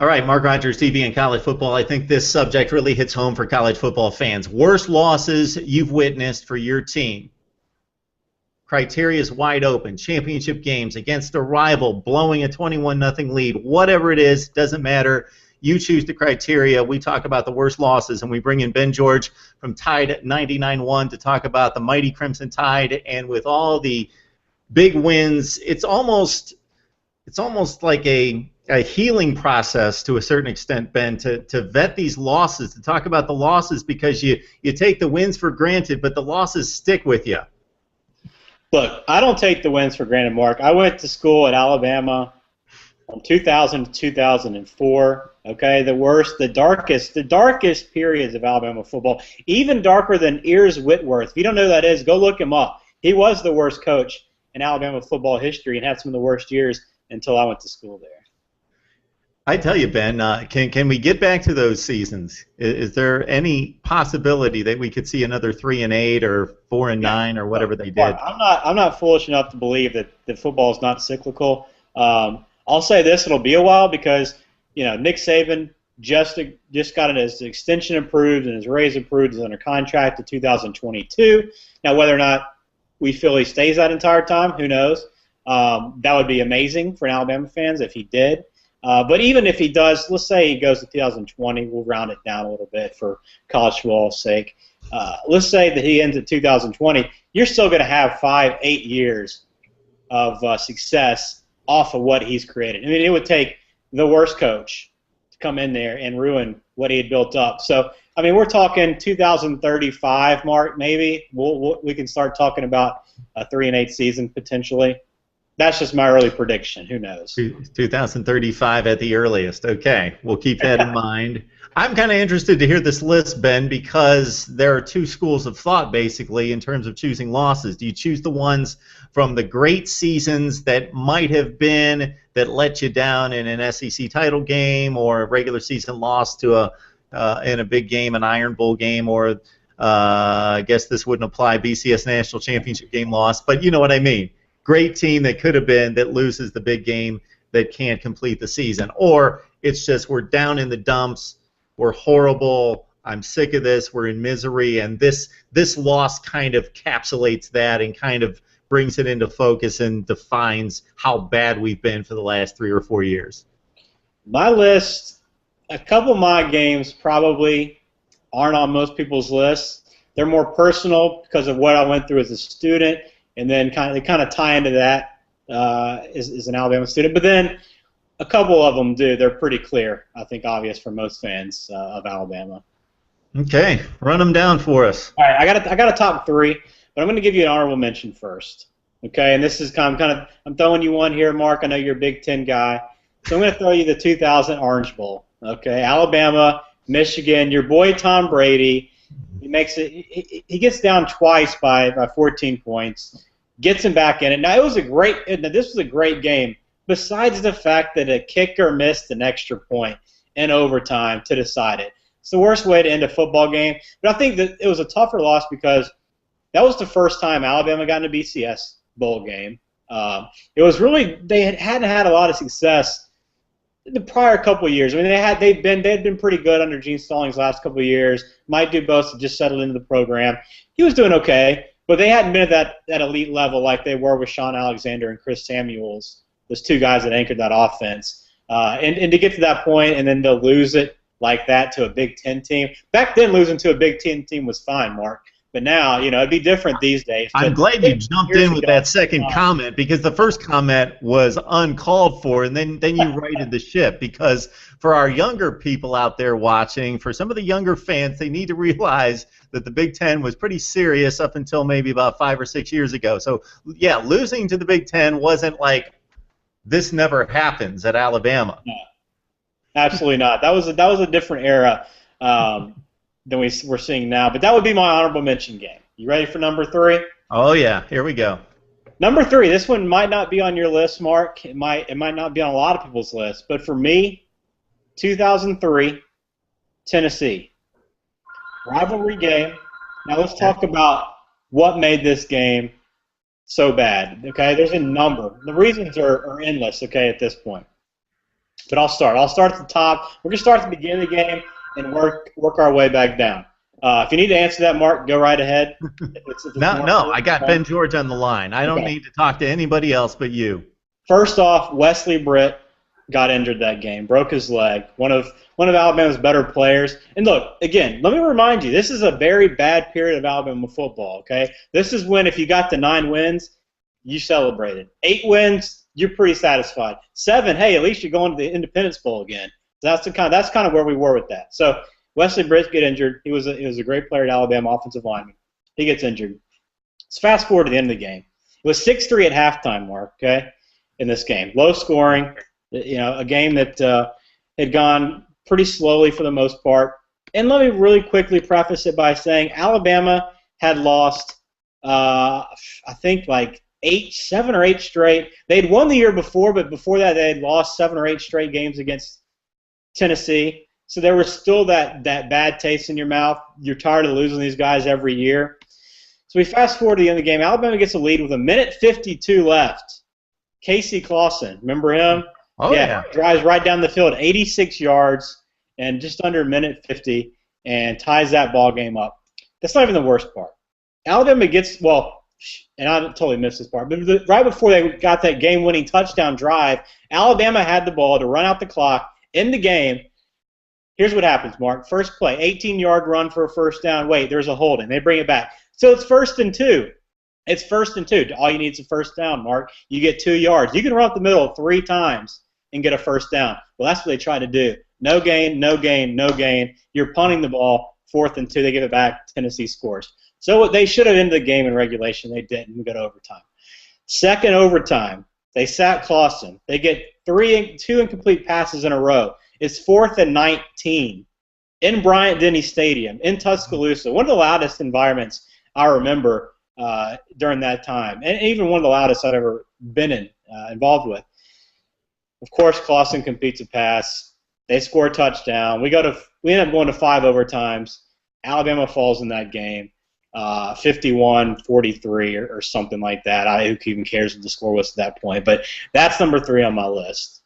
All right, Mark Rogers TV and college football. I think this subject really hits home for college football fans. Worst losses you've witnessed for your team. Criteria is wide open. Championship games against a rival, blowing a 21-0 lead, whatever it is, doesn't matter. You choose the criteria. We talk about the worst losses, and we bring in Ben George from Tide at 99.1 to talk about the mighty Crimson Tide. And with all the big wins, it's almost like a healing process to a certain extent, Ben, to vet these losses, to talk about the losses, because you take the wins for granted, but the losses stick with you. Look, I don't take the wins for granted, Mark. I went to school at Alabama from 2000 to 2004. Okay, the darkest periods of Alabama football, even darker than Ears Whitworth. If you don't know who that is, go look him up. He was the worst coach in Alabama football history and had some of the worst years until I went to school there. I tell you, Ben, can we get back to those seasons? Is there any possibility that we could see another 3-8 or 4-9 or whatever they did? I'm not foolish enough to believe that football is not cyclical. I'll say this: it'll be a while because Nick Saban just got his extension approved and his raise approved. He's under contract to 2022. Now, whether or not we feel he stays that entire time, who knows? That would be amazing for Alabama fans if he did. But even if he does, let's say he goes to 2020, we'll round it down a little bit for college football's sake. Let's say that he ends at 2020. You're still going to have 5-8 years of success off of what he's created. I mean, it would take the worst coach to come in there and ruin what he had built up. So, I mean, we're talking 2035, Mark, maybe. We can start talking about a 3-8 season potentially. That's just my early prediction. Who knows? 2035 at the earliest. Okay, we'll keep that in mind. I'm kind of interested to hear this list, Ben, because there are two schools of thought, basically, in terms of choosing losses. Do you choose the ones from the great seasons that might have been, that let you down in an SEC title game or a regular season loss to in a big game, an Iron Bowl game, or I guess this wouldn't apply, BCS National Championship game loss, but you know what I mean. Great team that could have been, that loses the big game, that can't complete the season. Or it's just we're down in the dumps, we're horrible, I'm sick of this, we're in misery, and this loss kind of capsulates that and kind of brings it into focus and defines how bad we've been for the last 3 or 4 years. My list, a couple of my games probably aren't on most people's lists. They're more personal because of what I went through as a student. And then they kind of tie into that as an Alabama student. But then a couple of them do. They're pretty clear, I think, obvious for most fans of Alabama. Okay, run them down for us. All right, I got a top 3, but I'm going to give you an honorable mention first. Okay, and this is I'm throwing you one here, Mark. I know you're a Big Ten guy, so I'm going to throw you the 2000 Orange Bowl. Okay, Alabama, Michigan, your boy Tom Brady. He makes it. He gets down twice by 14 points, gets him back in it. Now this was a great game. Besides the fact that a kicker missed an extra point in overtime to decide it, it's the worst way to end a football game. But I think that it was a tougher loss because that was the first time Alabama got in a BCS bowl game. It was really they hadn't had a lot of success the prior couple of years. I mean, they had been pretty good under Gene Stallings last couple of years. Mike Dubose just settled into the program. He was doing okay, but they hadn't been at that elite level like they were with Sean Alexander and Chris Samuels, those two guys that anchored that offense. And to get to that point and then to lose it like that to a Big Ten team. Back then, losing to a Big Ten team was fine, Mark. But now, it'd be different these days. I'm glad you jumped in with that second comment, because the first comment was uncalled for, and then you righted the ship. Because for our younger people out there watching, for some of the younger fans, they need to realize that the Big Ten was pretty serious up until maybe about 5 or 6 years ago. So, yeah, losing to the Big Ten wasn't like this never happens at Alabama. No, absolutely not. That was a different era. Than we're seeing now. But that would be my honorable mention game. You ready for number 3? Oh, yeah. Here we go. Number 3, this one might not be on your list, Mark. It might not be on a lot of people's list. But for me, 2003, Tennessee. Rivalry game. Now let's talk about what made this game so bad. Okay, there's a number. The reasons are endless, okay, at this point. But I'll start. I'll start at the top. We're going to start at the beginning of the game and work our way back down. If you need to answer that, Mark, go right ahead. No, I got Ben George on the line. I don't need to talk to anybody else but you. First off, Wesley Britt got injured that game, broke his leg. One of Alabama's better players. And look, again, let me remind you, this is a very bad period of Alabama football. Okay, this is when if you got the 9 wins, you celebrated. 8 wins, you're pretty satisfied. 7, hey, at least you're going to the Independence Bowl again. That's kind of where we were with that. So Wesley Britt get injured. He was a great player at Alabama, offensive lineman. He gets injured. Let's fast forward to the end of the game. It was 6-3 at halftime, Mark. Okay, in this game, low scoring. A game that had gone pretty slowly for the most part. And let me really quickly preface it by saying Alabama had lost, I think, like 7 or 8 straight. They'd won the year before, but before that they had lost 7 or 8 straight games against Tennessee. So there was still that bad taste in your mouth. You're tired of losing these guys every year. So we fast forward to the end of the game. Alabama gets a lead with 1:52 left. Casey Clausen, remember him? Oh, yeah. Drives right down the field, 86 yards, and just under 1:50, and ties that ball game up. That's not even the worst part. Alabama gets, and I totally missed this part, but right before they got that game-winning touchdown drive, Alabama had the ball to run out the clock in the game. Here's what happens, Mark. First play, 18-yard run for a first down. Wait, there's a holding. They bring it back. So it's 1st and 2. It's 1st and 2. All you need is a first down, Mark. You get 2 yards. You can run up the middle 3 times and get a first down. Well, that's what they try to do. No gain, no gain, no gain. You're punting the ball, 4th and 2. They give it back. Tennessee scores. So they should have ended the game in regulation. They didn't. We go to overtime. Second overtime, they sack Clausen. They get 2 incomplete passes in a row. It's 4th and 19 in Bryant-Denny Stadium in Tuscaloosa, one of the loudest environments I remember during that time, and even one of the loudest I've ever been involved with. Of course, Clausen completes a pass. They score a touchdown. We end up going to 5 overtimes. Alabama falls in that game, 51-43 or something like that. Who even cares what the score was at that point? But that's number 3 on my list.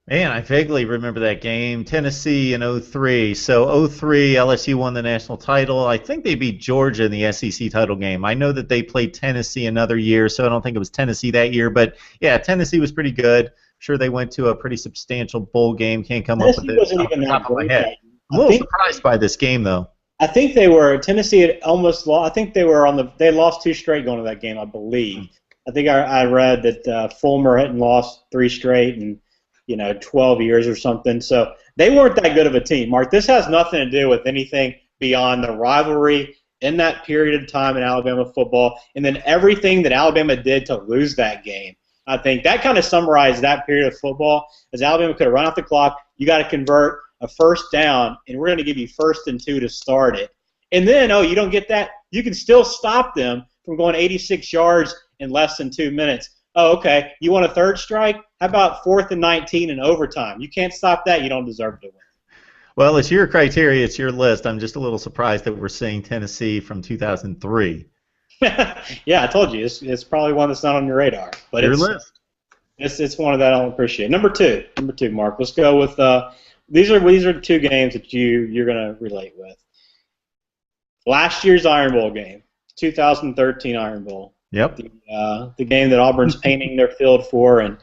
Man, I vaguely remember that game. Tennessee in 03. So 03, LSU won the national title. I think they beat Georgia in the SEC title game. I know that they played Tennessee another year, so I don't think it was Tennessee that year. But, yeah, Tennessee was pretty good. Sure, they went to a pretty substantial bowl game. Can't come up with it off the top of my head. I'm a little surprised by this game, though. I think Tennessee had almost lost. I think they lost 2 straight going to that game, I believe. I think I read that Fulmer hadn't lost 3 straight and 12 years or something. So they weren't that good of a team. Mark, this has nothing to do with anything beyond the rivalry in that period of time in Alabama football and then everything that Alabama did to lose that game. I think that kind of summarized that period of football as Alabama could have run out the clock. You got to convert a first down, and we're going to give you 1st and 2 to start it. And then, you don't get that. You can still stop them from going 86 yards in less than 2 minutes. Oh, okay. You want a 3rd strike? How about 4th and 19 in overtime? You can't stop that. You don't deserve to win. Well, it's your criteria. It's your list. I'm just a little surprised that we're seeing Tennessee from 2003. Yeah, I told you. It's probably one that's not on your radar. But your list. It's one of that I'll appreciate. Number two, Mark. Let's go with these are the 2 games that you're going to relate with. Last year's Iron Bowl game, 2013 Iron Bowl. Yep. The game that Auburn's painting their field for and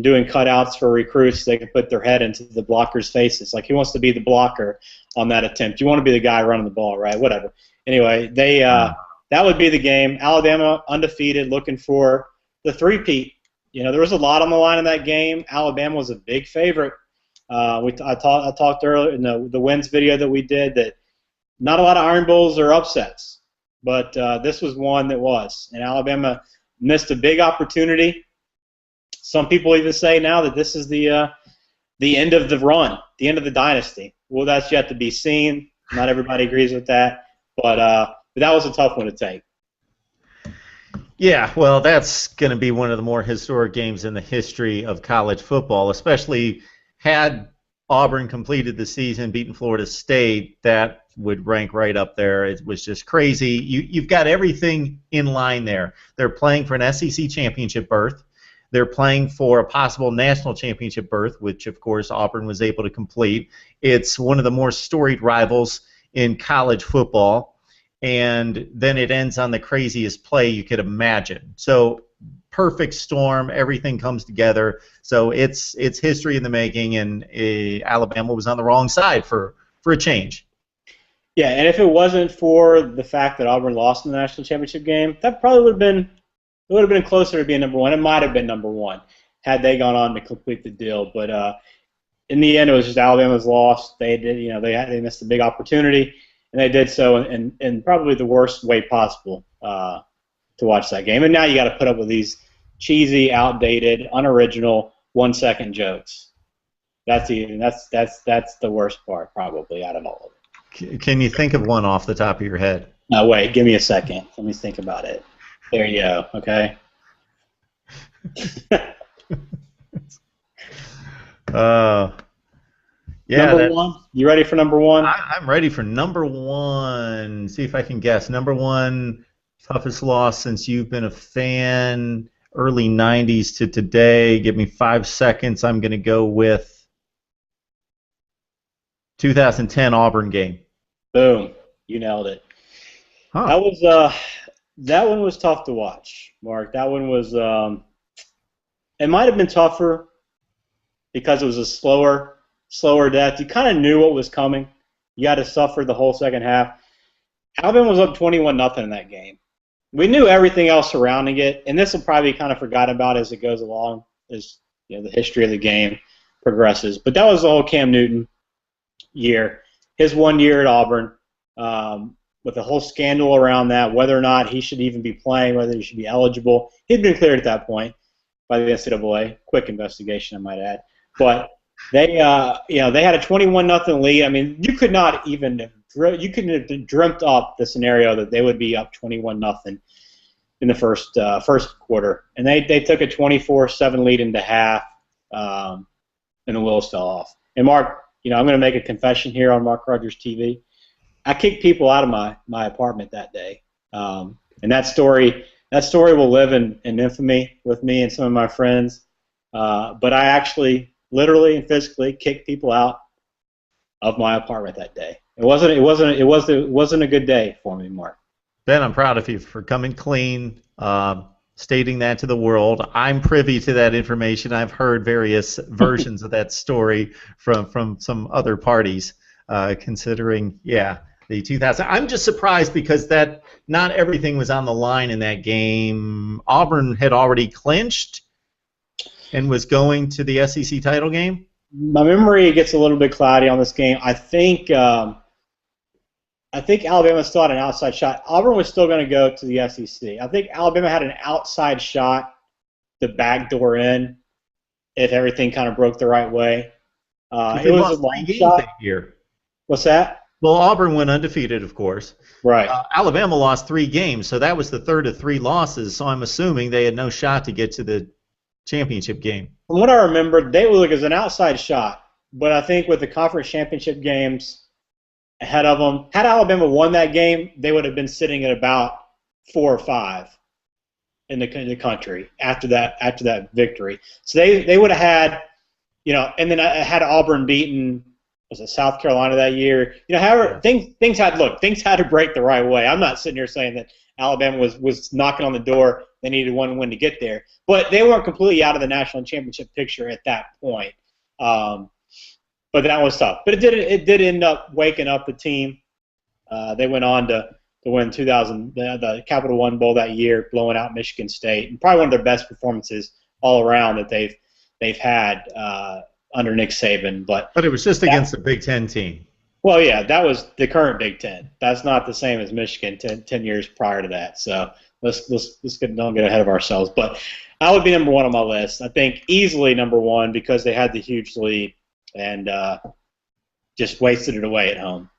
doing cutouts for recruits so they can put their head into the blockers' faces. Like, who wants to be the blocker on that attempt? You want to be the guy running the ball, right? Whatever. Anyway, that would be the game. Alabama undefeated, looking for the three-peat. There was a lot on the line in that game. Alabama was a big favorite. I talked earlier in the wins video that we did that not a lot of Iron Bowls are upsets. But this was one that was. And Alabama missed a big opportunity. Some people even say now that this is the end of the run, the end of the dynasty. Well, that's yet to be seen. Not everybody agrees with that. But that was a tough one to take. Yeah, well, that's going to be one of the more historic games in the history of college football, especially had Auburn completed the season, beaten Florida State. That would rank right up there. It was just crazy. You've got everything in line there. They're playing for an SEC championship berth. They're playing for a possible national championship berth, which, of course, Auburn was able to complete. It's one of the more storied rivals in college football, and then it ends on the craziest play you could imagine. So perfect storm, everything comes together. So it's history in the making, and Alabama was on the wrong side for a change. Yeah, and if it wasn't for the fact that Auburn lost in the national championship game, that probably would have been closer to being number one. It might have been number one had they gone on to complete the deal. But in the end, it was just Alabama's loss. They did, they missed a big opportunity, and they did so in probably the worst way possible to watch that game. And now you got to put up with these cheesy, outdated, unoriginal 1-second jokes. That's the worst part probably out of all of it. Can you think of one off the top of your head? No, wait. Give me a second. Let me think about it. There you go. Okay. Yeah. Number one. You ready for number one? I'm ready for number one. See if I can guess. Number one, toughest loss since you've been a fan, early 90s to today. Give me 5 seconds. I'm going to go with 2010 Auburn game. Boom. You nailed it. Huh. That one was tough to watch, Mark. That one was it might have been tougher because it was a slower death. You kind of knew what was coming. You had to suffer the whole second half. Alabama was up 21-0 in that game. We knew everything else surrounding it, and this will probably be kind of forgotten about as it goes along, as the history of the game progresses. But that was the whole Cam Newton year, his 1 year at Auburn, with the whole scandal around that, whether or not he should even be playing, whether he should be eligible. He'd been cleared at that point by the NCAA. Quick investigation, I might add. But they had a 21-0 lead. I mean, you couldn't have dreamt up the scenario that they would be up 21-0 in the first quarter, and they took a 24-7 lead into half, and the wheels fell off. And Mark, I'm going to make a confession here on Mark Rogers TV. I kicked people out of my apartment that day, and that story will live in infamy with me and some of my friends. But I actually, literally and physically, kicked people out of my apartment that day. It wasn't a good day for me, Mark. Ben, I'm proud of you for coming clean, stating that to the world. I'm privy to that information. I've heard various versions of that story from some other parties, considering, the 2000. I'm just surprised because that not everything was on the line in that game. Auburn had already clinched and was going to the SEC title game. My memory gets a little bit cloudy on this game. I think Alabama still had an outside shot. Auburn was still going to go to the SEC. I think Alabama had an outside shot, the backdoor in, if everything kind of broke the right way. It was a long shot. That year. What's that? Well, Auburn went undefeated, of course. Right. Alabama lost 3 games, so that was the third of 3 losses. So I'm assuming they had no shot to get to the championship game. From what I remember, they were as an outside shot, but I think with the conference championship games ahead of them, had Alabama won that game, they would have been sitting at about 4 or 5 in the country after that victory. So they would have had, and then had Auburn beaten. Was it South Carolina that year? However, things had to break the right way. I'm not sitting here saying that Alabama was knocking on the door. They needed one win to get there, but they weren't completely out of the national championship picture at that point. But that was tough. But it did end up waking up the team. They went on to win the Capital One Bowl that year, blowing out Michigan State, and probably one of their best performances all around that they've had under Nick Saban. But it was just against the Big Ten team. Well, yeah, that was the current Big Ten. That's not the same as Michigan 10 years prior to that. So let's don't get ahead of ourselves. But I would be number one on my list. I think easily number one because they had the huge lead and just wasted it away at home.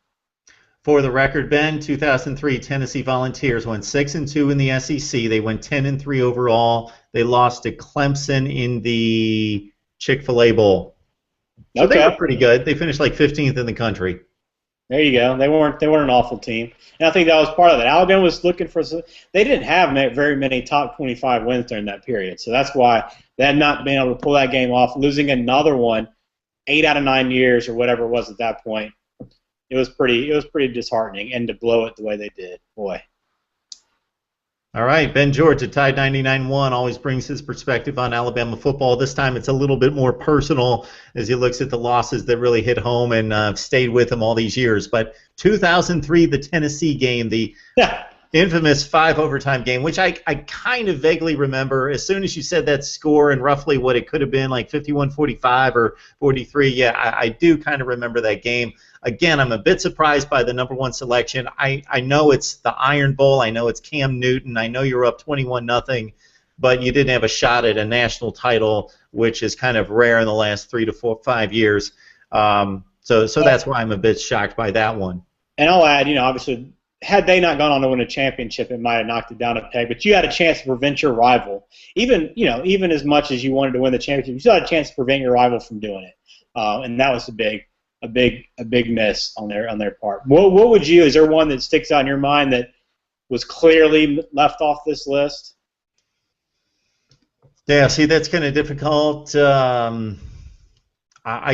For the record, Ben, 2003 Tennessee Volunteers went 6-2 in the SEC. They went 10-3 overall. They lost to Clemson in the Chick-fil-A Bowl. So they were pretty good. They finished like 15th in the country. There you go. They weren't an awful team, and I think that was part of it. Alabama was looking for. They didn't have very many top 25 wins during that period, so that's why they had not been able to pull that game off. Losing another one, 8 out of 9 years or whatever it was at that point, it was pretty disheartening, and to blow it the way they did, boy. All right, Ben George at Tide 99.1 always brings his perspective on Alabama football. This time it's a little bit more personal as he looks at the losses that really hit home and stayed with him all these years. But 2003, the Tennessee game, the infamous 5 overtime game, which I kind of vaguely remember. As soon as you said that score and roughly what it could have been, like 51-45 or 43, yeah, I do kind of remember that game. Again, I'm a bit surprised by the #1 selection. I know it's the Iron Bowl. I know it's Cam Newton. I know you're up 21-0, but you didn't have a shot at a national title, which is kind of rare in the last 3 to 5 years. So that's why I'm a bit shocked by that one. And I'll add, obviously, had they not gone on to win a championship, it might have knocked it down a peg. But you had a chance to prevent your rival, even as much as you wanted to win the championship, you still had a chance to prevent your rival from doing it. And that was a big miss on their part. What would you? Is there one that sticks out in your mind that was clearly left off this list? Yeah, see, that's kind of difficult. I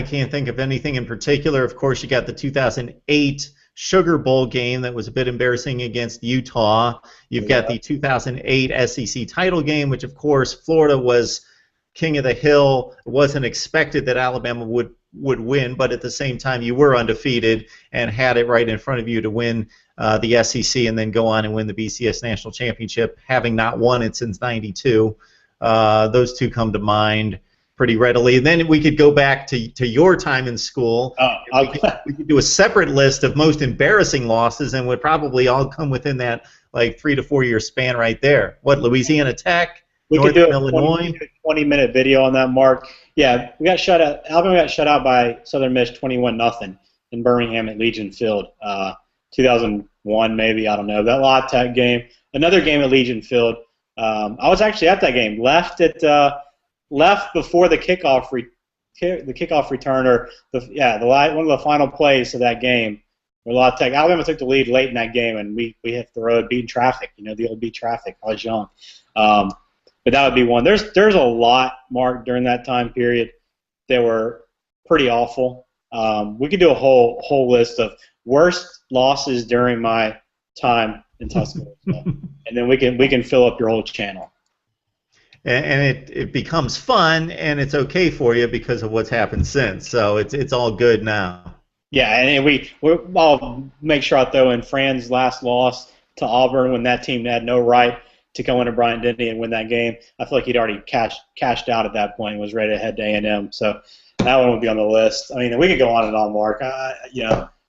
can't think of anything in particular. Of course, you got the 2008 Sugar Bowl game that was a bit embarrassing against Utah. You've got the 2008 SEC title game, which, of course, Florida was king of the hill. It wasn't expected that Alabama would win, but at the same time, you were undefeated and had it right in front of you to win the SEC and then go on and win the BCS National Championship, having not won it since '92. Those two come to mind pretty readily. And then we could go back to your time in school. We could do a separate list of most embarrassing losses and would probably all come within that 3 to 4 year span right there. What, Louisiana Tech, Northern Illinois? 20-minute video on that, Mark. Yeah, we got shut out. Alabama got shut out by Southern Miss 21-0 in Birmingham at Legion Field. 2001 maybe, I don't know. That La Tech game. Another game at Legion Field. I was actually at that game. Left before the kickoff return, or one of the final plays of that game. Where La Tech, Alabama took the lead late in that game, and we hit the road beating traffic. The old beat traffic. I was young. But that would be one. There's a lot, Mark, during that time period that were pretty awful. We could do a whole list of worst losses during my time in Tuscaloosa, and then we can fill up your whole channel. And it becomes fun, and it's okay for you because of what's happened since. So it's all good now. Yeah, and I'll make sure I throw in Fran's last loss to Auburn when that team had no right to go into Bryant-Denny and win that game. I feel like he'd already cashed out at that point and was ready to head to A&M. So that one would be on the list. I mean, we could go on and on, Mark.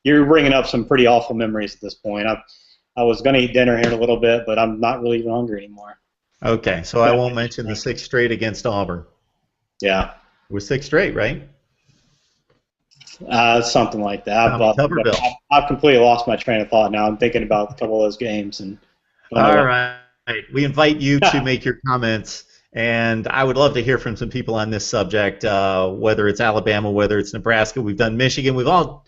You're bringing up some pretty awful memories at this point. I was going to eat dinner here in a little bit, but I'm not really even hungry anymore. Okay, so I won't mention the 6th straight against Auburn. Yeah. It was 6 straight, right? Something like that. I've completely lost my train of thought now. I'm thinking about a couple of those games. All right. We invite you to make your comments, and I would love to hear from some people on this subject, whether it's Alabama, whether it's Nebraska. We've done Michigan. We've all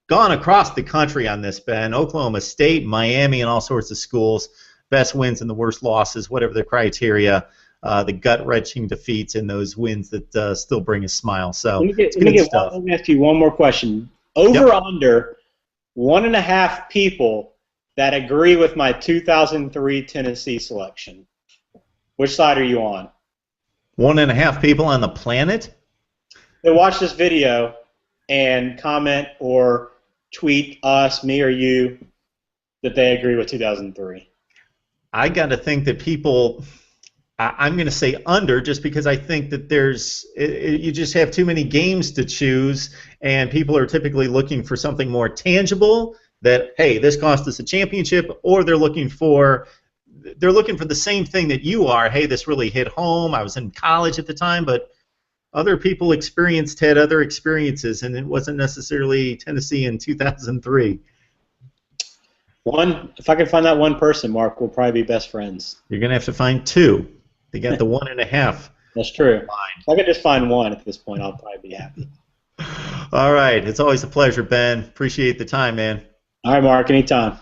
gone across the country on this, Ben. Oklahoma State, Miami, and all sorts of schools. Best wins and the worst losses, whatever the criteria, the gut-wrenching defeats and those wins that still bring a smile. So let me ask you one more question. Under 1.5 people that agree with my 2003 Tennessee selection. Which side are you on? 1.5 people on the planet? They watch this video and comment or tweet us, me or you, that they agree with 2003. I got to think that people, I'm going to say under, just because I think that you just have too many games to choose, and people are typically looking for something more tangible, that, hey, this cost us a championship, or they're looking for the same thing that you are. Hey, this really hit home. I was in college at the time, but other people had other experiences, and it wasn't necessarily Tennessee in 2003. If I can find that one person, Mark, we'll probably be best friends. You're going to have to find 2. They got the 1.5. That's true. If I could just find one at this point, I'll probably be happy. All right. It's always a pleasure, Ben. Appreciate the time, man. All right, Mark, anytime.